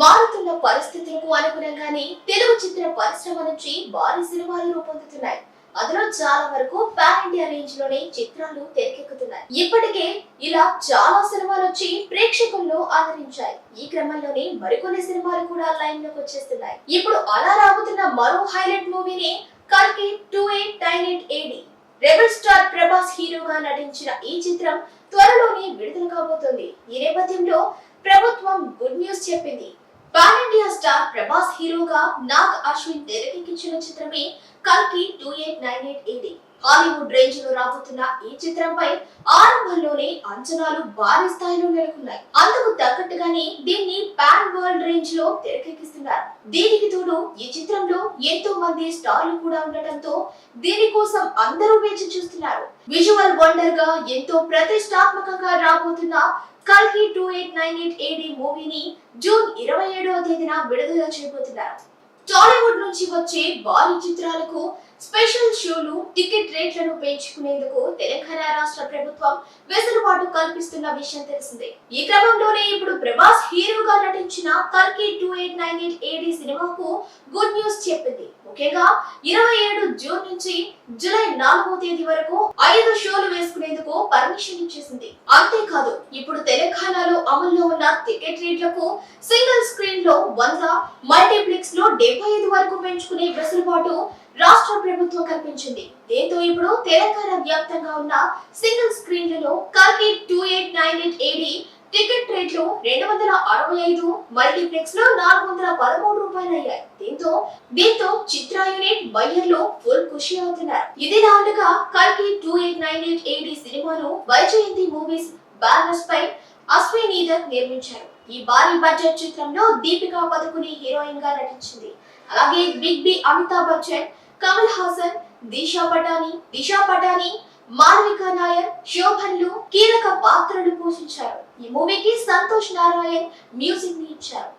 మారుతున్న పరిస్థితులకు అనుగుణంగానే తెలుగు చిత్ర పరిశ్రమ నుంచి భారీ సినిమాలు రూపొందుతున్నాయి. అందులో చాలా వరకు పాన్ ఇండియా రేంజ్ లోనే చిత్రాలు తెరకెక్కుతున్నాయి. ఇప్పటికే ఇలా చాలా సినిమాలు వచ్చి ప్రేక్షకులను ఆదరించాయి. ఈ క్రమంలోనే మరికొన్ని సినిమాలు కూడా లైన్ లోకి వచ్చేస్తున్నాయి. ఇప్పుడు అలా రాబోతున్న మరో హైలైట్ మూవీనే కల్కి 2898 AD. రెబల్ స్టార్ ప్రభాస్ హీరోగా నటించిన ఈ చిత్రం త్వరలోనే విడుదల కాబోతోంది. ఈ నేపథ్యంలో ప్రభుత్వం గుడ్ న్యూస్ చెప్పింది. పాన్ ఇండియా స్టార్ ప్రభాస్ హీరోగా నాగ్ అశ్విన్ తెరకెక్కించిన చిత్రమే కల్కి 2898 AD. హాలీవుడ్ రేంజ్ లో రాబోతున్న ఈ చిత్రంపై ఆరంభంలోనే అంచనాలు భారీ స్థాయిలో నెలకొన్నాయి. అందుకు తగ్గట్టుగానే దీన్ని పాన్ వరల్డ్ రేంజ్ లో తెరకెక్కిస్తున్నారు. దీనికి తోడు ఈ చిత్రంలో ఎంతో మంది స్టార్లు కూడా ఉండటంతో దీనికోసం అందరూ వేచి చూస్తున్నారు. విజువల్ వండర్ గా ఎంతో ప్రతిష్టాత్మకంగా రాబోతున్న కల్కి 2898 AD మూవీని జూన్ 27వ తేదీన విడుదల చేయబోతున్నారు. టాలీవుడ్ నుంచి వచ్చే భారీ చిత్రాలకు స్పెషల్ షోలు, టికెట్ రేట్లను పెంచుకునేందుకు తెలంగాణ రాష్ట్ర ప్రభుత్వం వెసులుబాటు కల్పిస్తున్న విషయం తెలిసిందే. ఈ క్రమంలోనే ఇప్పుడు ప్రభాస్ హీరోగా నటించిన కల్కి 2898 AD సినిమాకు గుడ్ న్యూస్ చెప్పింది. ముఖ్యంగా 27 జూన్ నుంచి జూలై 4వ తేదీ వరకు 5 షోలు వేసుకునేందుకు పర్మిషన్ ఇచ్చేసింది. అంతేకాదు ఇప్పుడు తెలంగాణలో అమల్లో ఉన్న టికెట్ రేట్లకు సింగిల్ స్క్రీన్ లో 100, మల్టీప్లెక్స్ లో 75 వరకు పెంచుకునే వెసులుబాటు రాష్ట్ర ప్రభుత్వం కల్పించింది. దీంతో ఇప్పుడు తెలంగాణ వ్యాప్తంగా ఉన్న సింగిల్ స్క్రీన్లలో కల్కి 2898 AD టికెట్ రేట్లు 265, మల్టీప్లెక్స్ లో 413 రూపాయలు అయ్యాయి. దీంతో చిత్ర యూనిట్ బయ్యర్లు ఫుల్ ఖుషి అవుతున్నారు. ఇదిలా ఉండగా కల్కి 2898 AD సినిమాను వైజయంతి మూవీస్ బ్యానర్స్ పై అశ్విని దత్ నిర్మించారు. ఈ భారీ బడ్జెట్ చిత్రంలో దీపికా పదుకుని హీరోయిన్ గా నటించింది. అలాగే బిగ్ బి అమితాబ్ బచ్చన్, కమల్ హాసన్, దిశా పటాని, మాలవికా నాయర్, శోభన్లు కీలక పాత్రలు పోషించారు. ఈ మూవీకి సంతోష్ నారాయణ్ మ్యూజిక్ ని ఇచ్చారు.